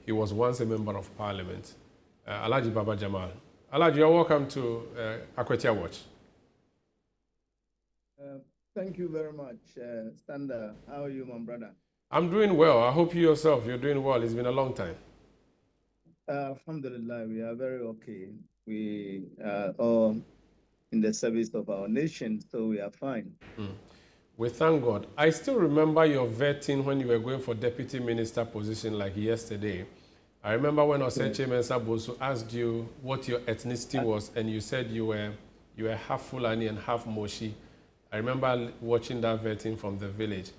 He was once a member of parliament, Alhaji Baba Jamal. Alhaji, you're welcome to Akwatia Watch. Thank you very much, Standa. How are you, my brother? I'm doing well. I hope you yourself, you're doing well. It's been a long time. Alhamdulillah, we are very okay. We are all in the service of our nation, so we are fine. We thank God. I still remember your vetting when you were going for deputy minister position like yesterday. I remember when Oseche Mensah Bosu asked you what your ethnicity was, and you said you were half Fulani and half Moshi. I remember watching that vetting from the village.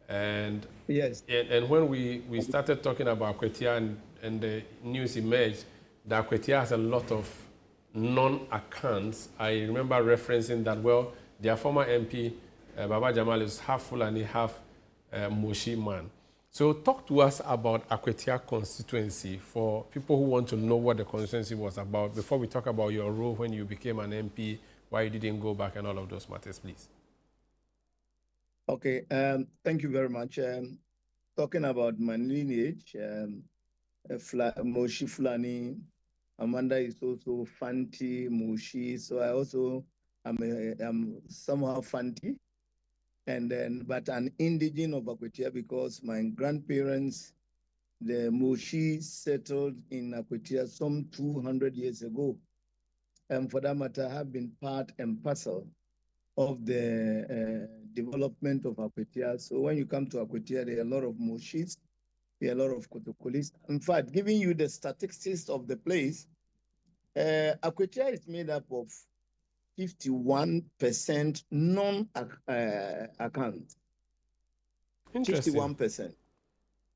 And yes, and when we started talking about Akwatia and the news emerged that Akwatia has a lot of non-accounts, I remember referencing that, well, their former MP, Baba Jamal, is half Fulani, half Moshi man. So talk to us about Akwatia constituency for people who want to know what the constituency was about before we talk about your role when you became an MP, why you didn't go back and all of those matters, please. Okay, thank you very much. Talking about my lineage, Moshi Fulani, Amanda is also Fanti, Moshi, so I also am somehow Fanti. And then, but an indigene of Akwatia because my grandparents, the Moshi, settled in Akwatia some 200 years ago. And for that matter, have been part and parcel of the development of Akwatia. So when you come to Akwatia, there are a lot of Moshis, there are a lot of Kotokolis. In fact, giving you the statistics of the place, Akwatia is made up of 51% non-account. Interesting. 51%.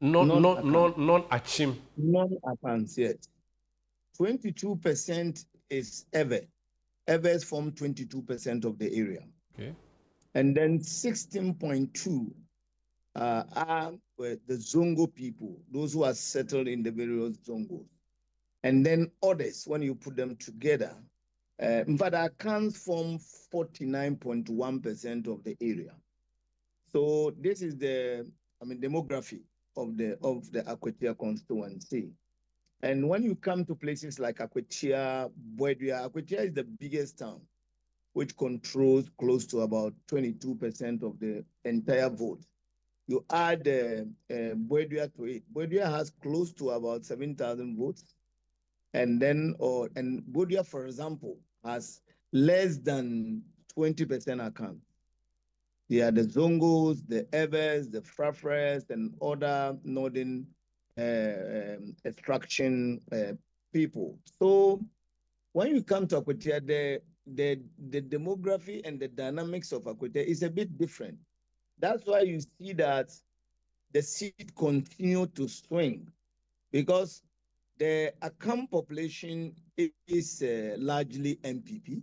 Non-achim. Non-accounts, yes. 22% is Ewe. Ewes form 22% of the area. Okay. And then 16.2 are the Zongo people, those who are settled in the various Zongos. And then others, when you put them together, in fact, accounts form 49.1% of the area. So this is the, demography of the Akwatia constituency. And when you come to places like Akwatia, Boedua, Akwatia is the biggest town, which controls close to about 22% of the entire vote. You add Boedua to it. Boedua has close to about 7,000 votes. And then, and Boedua, for example, has less than 20% account. Yeah, the Zongos, the Evers, the Frafres, and other northern extraction people. So when you come to Akwatia, the demography and the dynamics of Akwatia is a bit different. That's why you see that the seat continue to swing because the Akam population is largely MPP.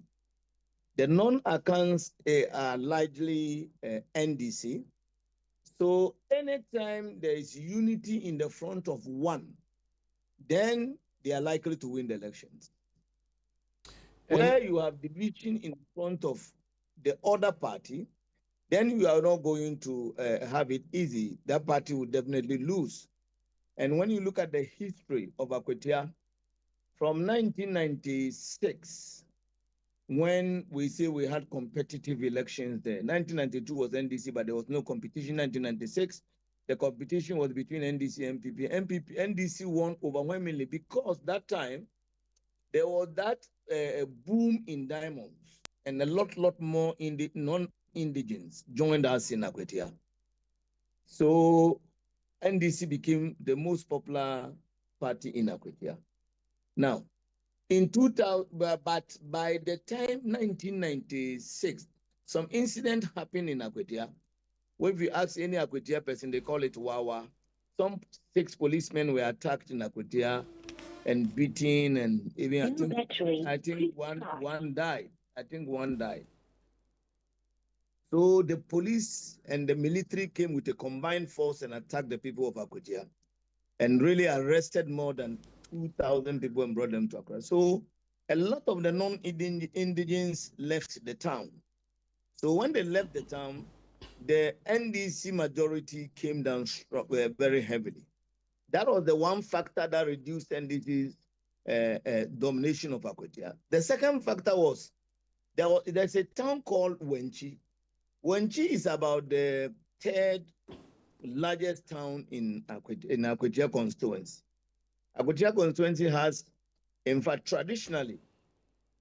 The non-accounts are largely NDC. So anytime there is unity in the front of one, then they are likely to win the elections. Where you have division in front of the other party, then you are not going to have it easy. That party will definitely lose. And when you look at the history of Akwatia, from 1996, when we say we had competitive elections there, 1992 was NDC, but there was no competition. 1996, the competition was between NDC and MPP. NDC won overwhelmingly because that time there was that boom in diamonds, and a lot more in the non-indigens joined us in Akwatia. So NDC became the most popular party in Akwatia. Now, in 2000, but by the time 1996, some incident happened in Akwatia. When you ask any Akwatia person, they call it Wawa. Some 6 policemen were attacked in Akwatia and beaten, and even I think one died. I think one died. So the police and the military came with a combined force and attacked the people of Akwatia and really arrested more than 2,000 people and brought them to Accra. So a lot of the non-indigens left the town. So when they left the town, the NDC majority came down very heavily. That was the one factor that reduced NDC's domination of Akwatia. The second factor was there's a town called Wenchi. Wenchi is about the third largest town in Akwatia constituency. Akwatia constituency has, in fact, traditionally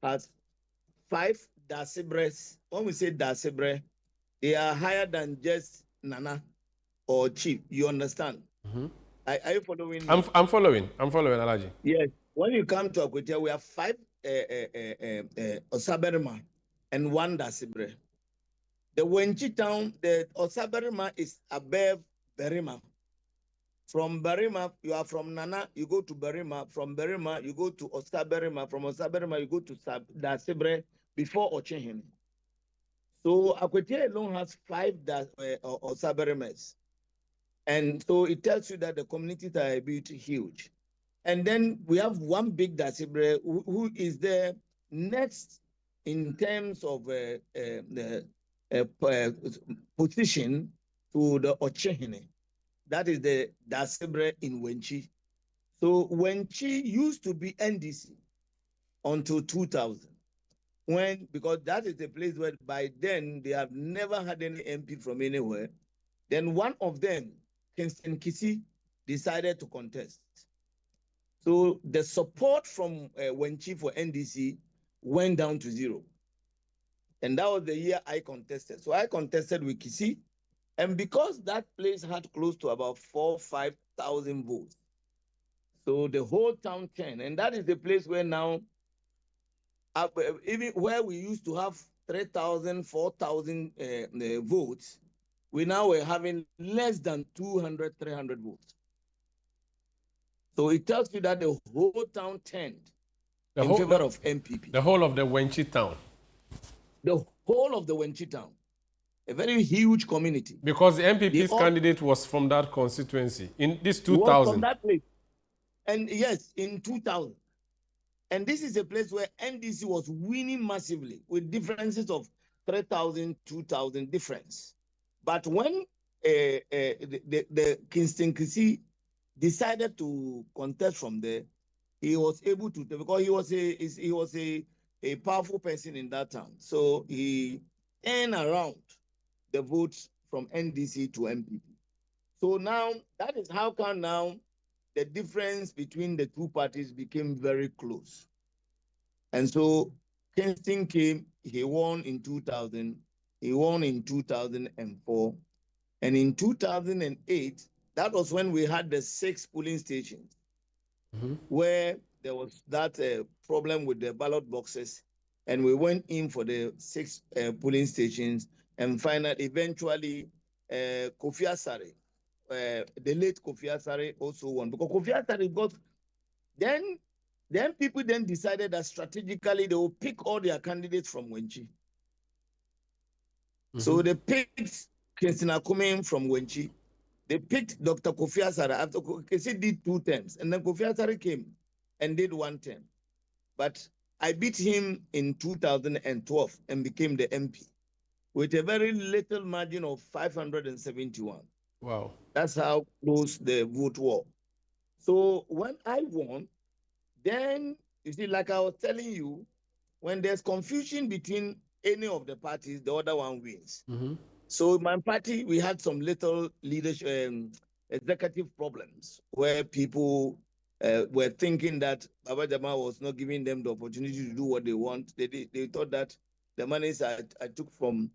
has 5 dasibres. When we say dasibre, they are higher than just Nana or Chief. You understand? Are you following me? I'm following. I'm following, Alaji. Yes. When you come to Akwatia, we have 5 Osaberima and 1 dasibre. The Wenchi town, the Osaberima is above Berima. From Berima, you are from Nana, you go to Berima. From Berima, you go to Osaberima. From Osaberima, you go to Dasibre before Ochehene. So Akwatia alone has 5 Osaberimas. And so it tells you that the communities are a bit huge. And then we have one big Dasibre who is the next in terms of position to the Ochehene. That is the Dasibre in Wenchi. So Wenchi used to be NDC until 2000. Because that is the place where by then they have never had any MP from anywhere. Then one of them, Kingston Kisi, decided to contest. So the support from Wenchi for NDC went down to 0. And that was the year I contested. So I contested with Kisi. And because that place had close to about 4,000-5,000 votes, so the whole town turned. And that is the place where now, even where we used to have 3,000, 4,000 votes, we now were having less than 200, 300 votes. So it tells you that the whole town turned in favor of MPP. The whole of the Wenchi town. The whole of the Wenchi town. A very huge community. Because the MPP's candidate was from that constituency in this 2000. Was from that place. And yes, in 2000. And this is a place where NDC was winning massively with differences of 3,000, 2,000 difference. But when the Kingston Kisi decided to contest from there, he was able to, because he was a powerful person in that town. So he turned around the votes from NDC to MPP. So now that is how come now the difference between the two parties became very close. And so Kingston came, he won in 2000, he won in 2004. And in 2008, that was when we had the 6 polling stations where there was that problem with the ballot boxes. And we went in for the 6 polling stations. And finally, eventually, Kofi Asare, the late Kofi Asare also won. Because Kofi Asare got, then people then decided that strategically they will pick all their candidates from Wenchi. So they picked Kingston Akume from Wenchi. They picked Dr. Kofi Asare after Kesi did 2 terms, and then Kofi Asare came and did 1 term. But I beat him in 2012 and became the MP with a very little margin of 571. Wow. That's how close the vote was. So when I won, then you see, like I was telling you, when there's confusion between any of the parties, the other one wins. So my party, we had some little leadership, executive problems where people were thinking that Baba Jamal was not giving them the opportunity to do what they want. They thought that the monies I took from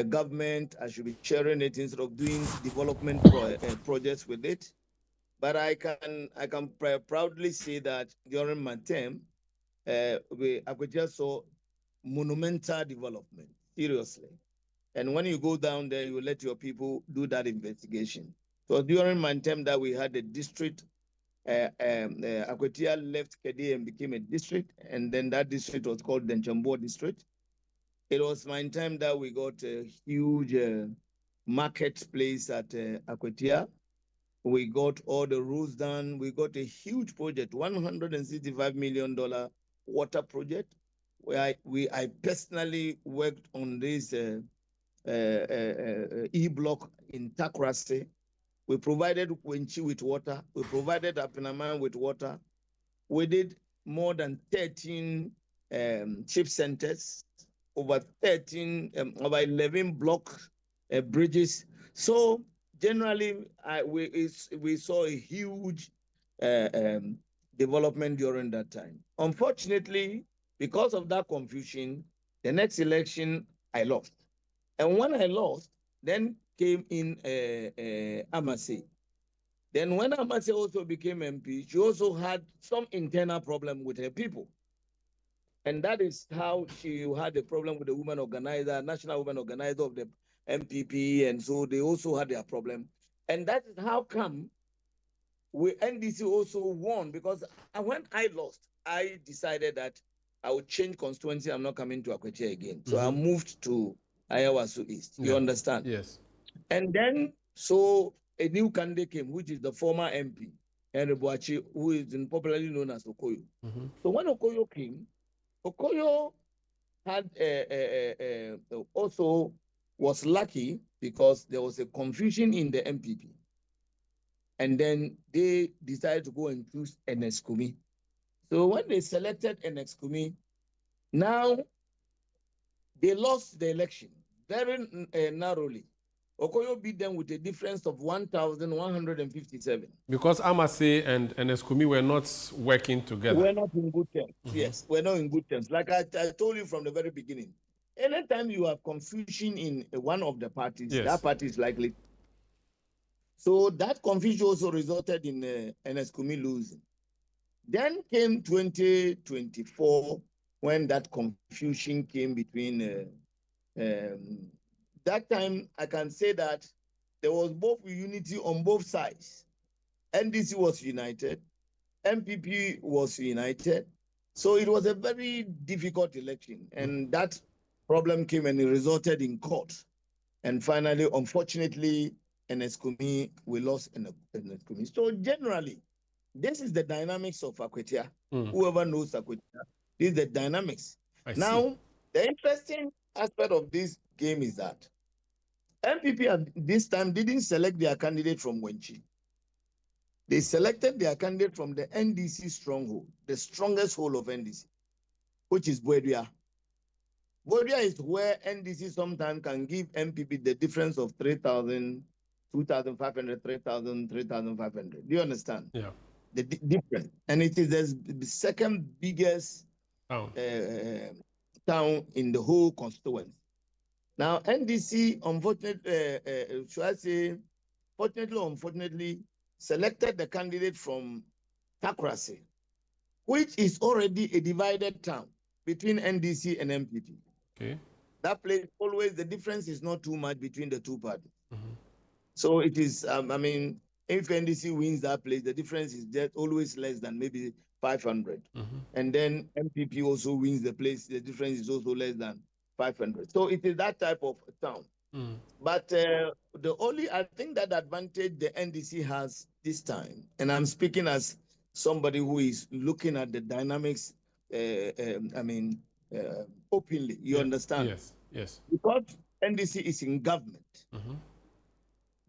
government, I should be sharing it instead of doing development projects with it. But I can proudly say that during my term, I just saw monumental development, seriously. And when you go down there, you let your people do that investigation. So during my term that we had a district, Akwatia left Kedi and became a district, and then that district was called the Nchambo district. It was my time that we got a huge marketplace at Akwatia. We got all the roads done. We got a huge project, $165 million water project, where I personally worked on this E-block in Takrasi, We provided Wenchi with water. We provided Apinaman with water. We did more than 13 chip centers, over 11 block bridges. So generally, we saw a huge development during that time. Unfortunately, because of that confusion, the next election I lost. And when I lost, then came in Amase. Then when Amase also became MP, she also had some internal problem with her people. And that is how she had a problem with the women organizer, national women organizer of the MPP. And so they also had their problem. And that is how come NDC also won, because when I lost, I decided that I would change constituency. I'm not coming to Akwatia again. So I moved to Ayawasu East. You understand? Yes. And then, so a new candidate came, which is the former MP, Henry Boachi, who is popularly known as Okoyo. So when Okoyo came, Okoyo had also was lucky because there was a confusion in the MPP. And then they decided to go and choose Ernest Kumi. So when they selected Ernest Kumi, now they lost the election very narrowly. Okoyo beat them with a difference of 1,157. Because Amase and Eskumi were not working together. We're not in good terms. Yes, we're not in good terms. Like I told you from the very beginning, anytime you have confusion in one of the parties, that party is likely. So that confusion also resulted in Eskumi losing. Then came 2024, when that confusion came between that time, I can say that there was both unity on both sides. NDC was united, MPP was united. So it was a very difficult election. And that problem came and it resulted in court. And finally, unfortunately, Eskumi, we lost Eskumi. So generally, this is the dynamics of Akwatia. Whoever knows Akwatia, this is the dynamics. Now, the interesting aspect of this game is that MPP at this time didn't select their candidate from Wenchi. They selected their candidate from the NDC stronghold, the strongest hold of NDC, which is Boedua. Boedua is where NDC sometimes can give MPP the difference of 3,000, 2,500, 3,000, 3,500. Do you understand? Yeah. The difference. And it is the second biggest town in the whole constituency. Now, NDC, unfortunately, should I say, fortunately or unfortunately, selected the candidate from Takrasi, which is already a divided town between NDC and MPP. Okay. That place, always the difference is not too much between the two parties. So it is, I mean, if NDC wins that place, the difference is just always less than maybe 500. And then MPP also wins the place, the difference is also less than 500. So it is that type of town. But the only, I think that advantage the NDC has this time, and I'm speaking as somebody who is looking at the dynamics, openly, you understand? Yes, yes. Because NDC is in government.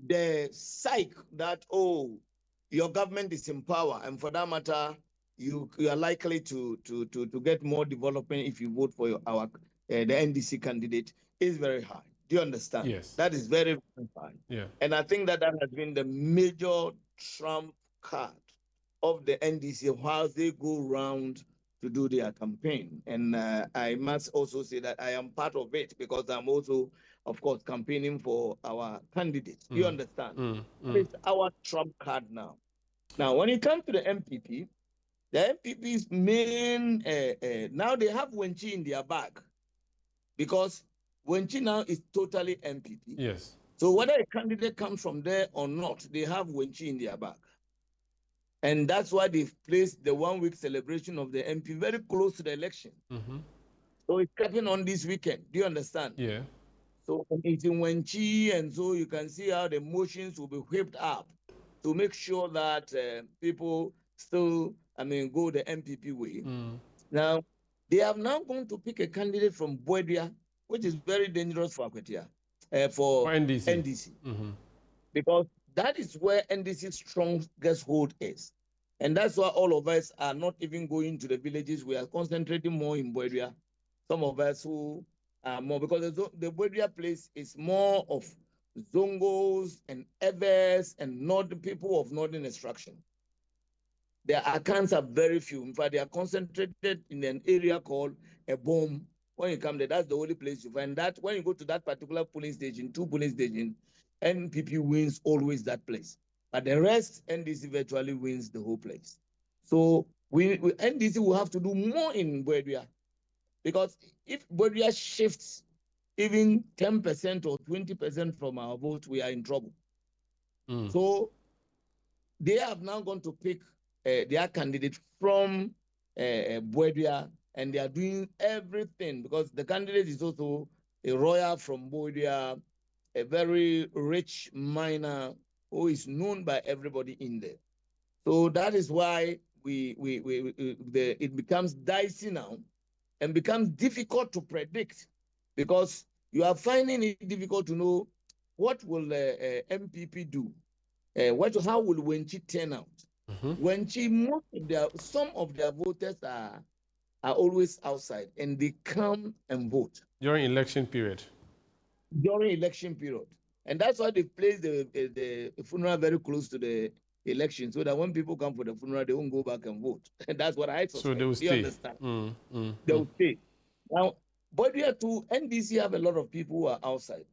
The psych that, oh, your government is in power, and for that matter, you are likely to get more development if you vote for the NDC candidate is very high. Do you understand? Yes. That is very, very high. Yeah. And I think that has been the major trump card of the NDC while they go around to do their campaign. And I must also say that I am part of it because I'm also, of course, campaigning for our candidates. You understand? It's our trump card now. Now, when it comes to the MPP MPP's main, now they have Wenchi in their bag because Wenchi now is totally MPP. Yes. So whether a candidate comes from there or not, they have Wenchi in their bag. And that's why they've placed the 1 week celebration of the MP very close to the election. So it's coming on this weekend. Do you understand? Yeah. So it's in Wenchi, and so you can see how the motions will be whipped up to make sure that people still, go the MPP way. Now, they have now going to pick a candidate from Boedua, which is very dangerous for Akwatia, for NDC. Because That is where NDC's strongest hold is. And that's why all of us are not even going to the villages. We are concentrating more in Boedia. Some of us who are more, because the Boedia place is more of Zongos and Evers and northern people of northern extraction. Their accounts are very few. In fact, they are concentrated in an area called a bomb. When you come there, that's the only place you find that. When you go to that particular polling station, 2 polling stations, NPP wins always that place. But the rest, NDC virtually wins the whole place. So NDC will have to do more in Boedia. Because if Boedia shifts even 10% or 20% from our vote, we are in trouble. So they have now gone to pick their candidate from Boedia, and they are doing everything because the candidate is also a royal from Boedia, a very rich miner who is known by everybody in there. So that is why it becomes dicey now and becomes difficult to predict because you are finding it difficult to know what will MPP do. How will Wenchi turn out? Wenchi, some of their voters are always outside and they come and vote during election period. And that's why they place the funeral very close to the election so that when people come for the funeral, they won't go back and vote. And that's what I suspect. So they will stay. You understand? They will stay. Now, but we NDC have a lot of people who are outside.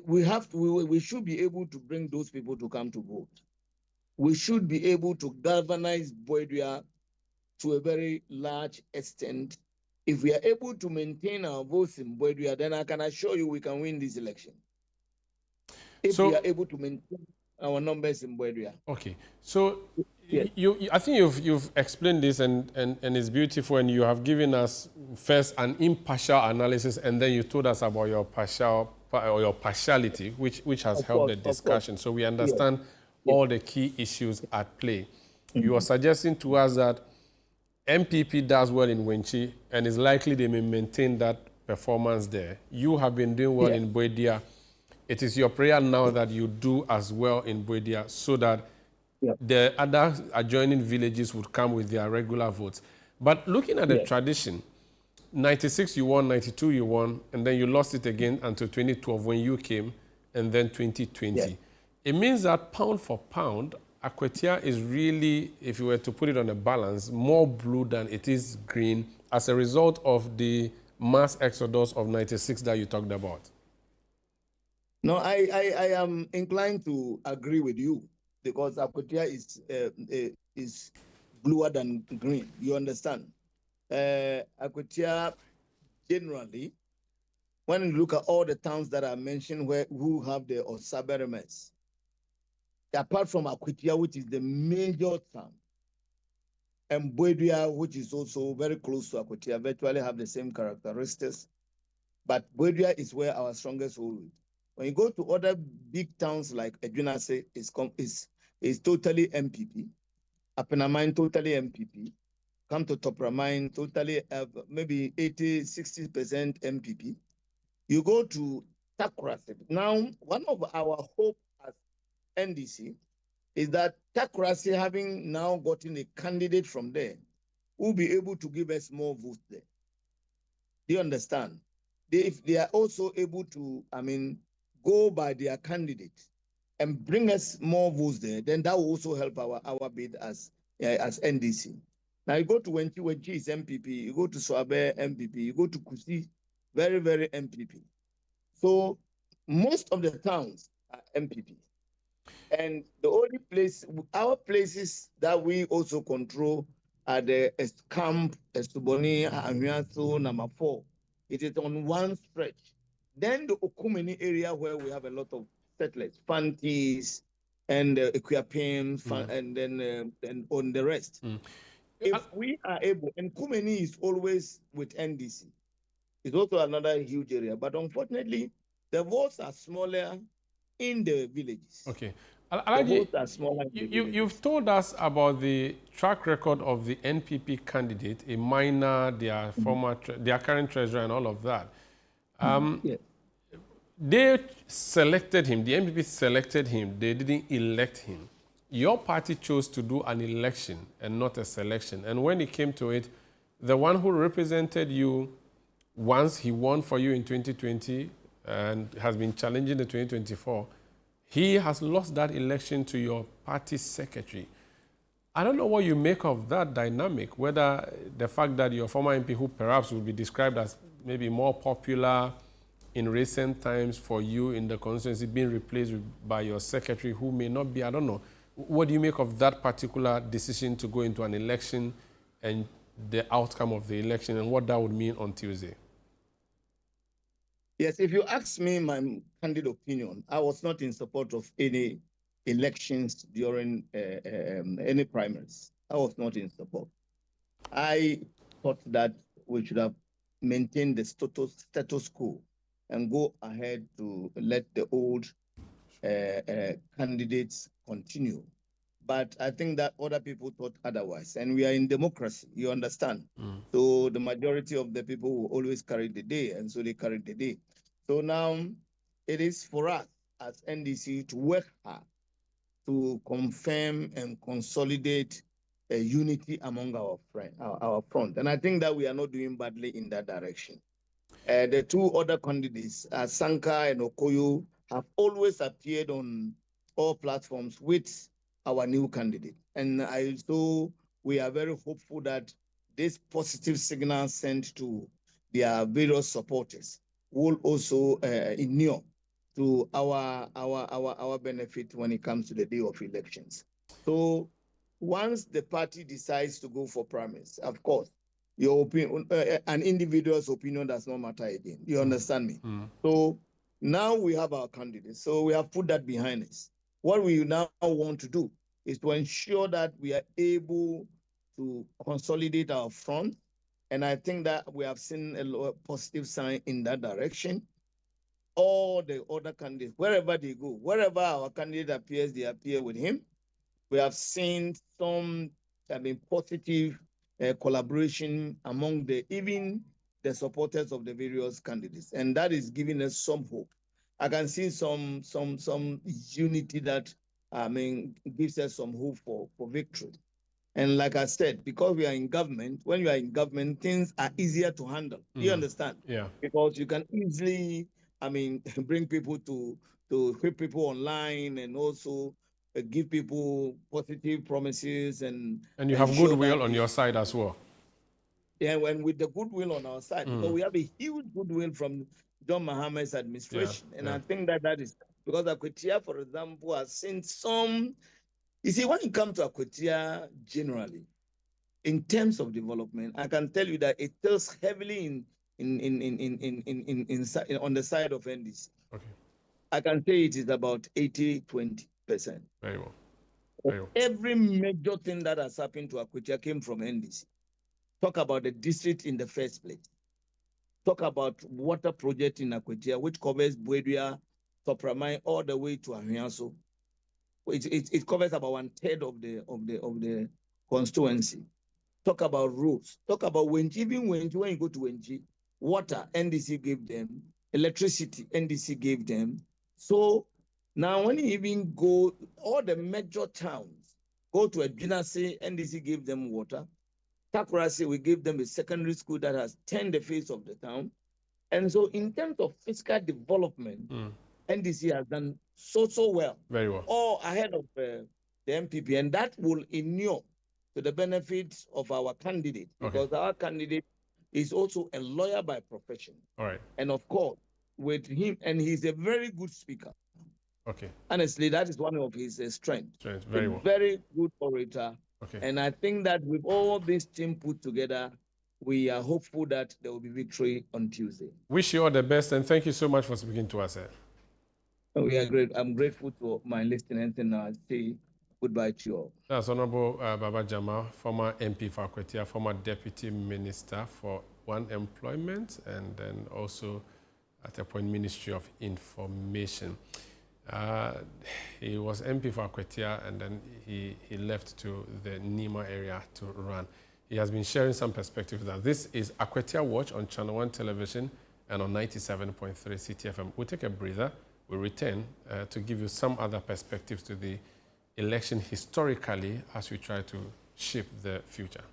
We should be able to bring those people to come to vote. We should be able to galvanize Boedia to a very large extent. If we are able to maintain our votes in Boedia, then I can assure you we can win this election. If we are able to maintain our numbers in Boedia. Okay. So I think you've explained this and it's beautiful, and you have given us first an impartial analysis, and then you told us about your partiality, which has helped the discussion. So we understand all the key issues at play. You are suggesting to us that MPP does well in Wenchi and is likely they may maintain that performance there. You have been doing well in Boedia. It is your prayer now that you do as well in Boedia so that the other adjoining villages would come with their regular votes. But looking at the tradition, 96 you won, 92 you won, and then you lost it again until 2012 when you came, and then 2020. It means that pound for pound, Akwatia is really, if you were to put it on a balance, more blue than it is green as a result of the mass exodus of 96 that you talked about. No, I am inclined to agree with you because Akwatia is bluer than green. You understand? Akwatia, generally, when you look at all the towns that I mentioned who have the Osaberemes, apart from Akwatia, which is the major town, and Boedia, which is also very close to Akwatia, virtually have the same characteristics. But Boedia is where our strongest hold is. When you go to other big towns like Edwinase, is totally MPP. Apenamine, totally MPP. Come to Topramine, totally maybe 80–60% MPP. You go to Takoradi. Now, one of our hope as NDC is that Takoradi, having now gotten a candidate from there, will be able to give us more votes there. Do you understand? If they are also able to, go by their candidates and bring us more votes there, then that will also help our bid as NDC. Now you go to Wenchi is MPP, you go to Swabe MPP, you go to Kusi, very, very MPP. So most of the towns are MPP. And the only our places that we also control are the Camp, Estuboni, Amiaso, number 4. It is on one stretch. Then the Okumeni area where we have a lot of settlers, Fantis and Equiapim, and then and on the rest. If we are able, and Kumeni is always with NDC. It's also another huge area. But unfortunately, the votes are smaller in the villages. Okay. You've told us about the track record of the NPP candidate, a minor, their current treasurer, and all of that. They selected him, the MPP selected him, they didn't elect him. Your party chose to do an election and not a selection. And when it came to it, the one who represented you once, he won for you in 2020 and has been challenging the 2024, he has lost that election to your party secretary. I don't know what you make of that dynamic, whether the fact that your former MP, who perhaps would be described as maybe more popular in recent times for you in the constituency, being replaced by your secretary, who may not be, I don't know. What do you make of that particular decision to go into an election and the outcome of the election and what that would mean on Tuesday? Yes, if you ask me my candid opinion, I was not in support of any elections during any primaries. I was not in support. I thought that we should have maintained the status quo and go ahead to let the old candidates continue. But I think that other people thought otherwise. And we are in democracy, you understand? So the majority of the people will always carry the day, and so they carried the day. So now it is for us as NDC to work hard to confirm and consolidate a unity among our front. And I think that we are not doing badly in that direction. The two other candidates, Sanka and Okoyo, have always appeared on all platforms with our new candidate. And we are very hopeful that this positive signal sent to their various supporters will also inure to our benefit when it comes to the day of elections. So once the party decides to go for primaries, of course, your opinion, an individual's opinion does not matter again. You understand me? So now we have our candidates. So we have put that behind us. What we now want to do is to ensure that we are able to consolidate our front. And I think that we have seen a positive sign in that direction. All the other candidates, wherever they go, wherever our candidate appears, they appear with him. We have seen some, positive collaboration among even the supporters of the various candidates, and that is giving us some hope. I can see some unity that gives us some hope for victory. And like I said, because we are in government, when you are in government, things are easier to handle. You understand? Yeah. Because you can easily, bring people to equip people online and also give people positive promises and you have ensure goodwill that on your side as well. Yeah, when with the goodwill on our side, because we have a huge goodwill from John Mahama's administration. And I think that is because Akwatia, for example, has seen some. You see, when you come to Akwatia generally, in terms of development, I can tell you that it tells heavily on the side of NDC. Okay. I can say it is about 80-20%. Very well. Very well. Every major thing that has happened to Akwatia came from NDC. Talk about the district in the first place. Talk about water project in Akwatia, which covers Buedua, Topramai, all the way to Ahiaso. It covers about 1/3 of the constituency. Talk about roads. Talk about Wenji. Even Wenji, when you go to Wenji, water, NDC gave them. Electricity, NDC gave them. So now when you even go, all the major towns, go to Adjunase, NDC gave them water. Takorasi, we gave them a secondary school that has turned the face of the town. And so in terms of fiscal development, NDC has done so well. Very well. All ahead of the MPP. And that will inure to the benefit of our candidate, because our candidate is also a lawyer by profession. All right. And of course, with him, and he's a very good speaker. Okay. Honestly, that is one of his strengths. Very well. Very good orator. Okay. And I think that with all this team put together, we are hopeful that there will be victory on Tuesday. Wish you all the best, and thank you so much for speaking to us. We are great. I'm grateful to my listeners, and I say goodbye to you all. That's Honorable Baba Jamal, former MP for Akwatia, former Deputy Minister for Employment, and then also at a point Ministry of Information. He was MP for Akwatia, and then he left to the Nima area to run. He has been sharing some perspective that this is Akwatia Watch on ChannelOne Television, and on 97.3 CTFM. We'll take a breather. We'll return to give you some other perspectives to the election historically as we try to shape the future.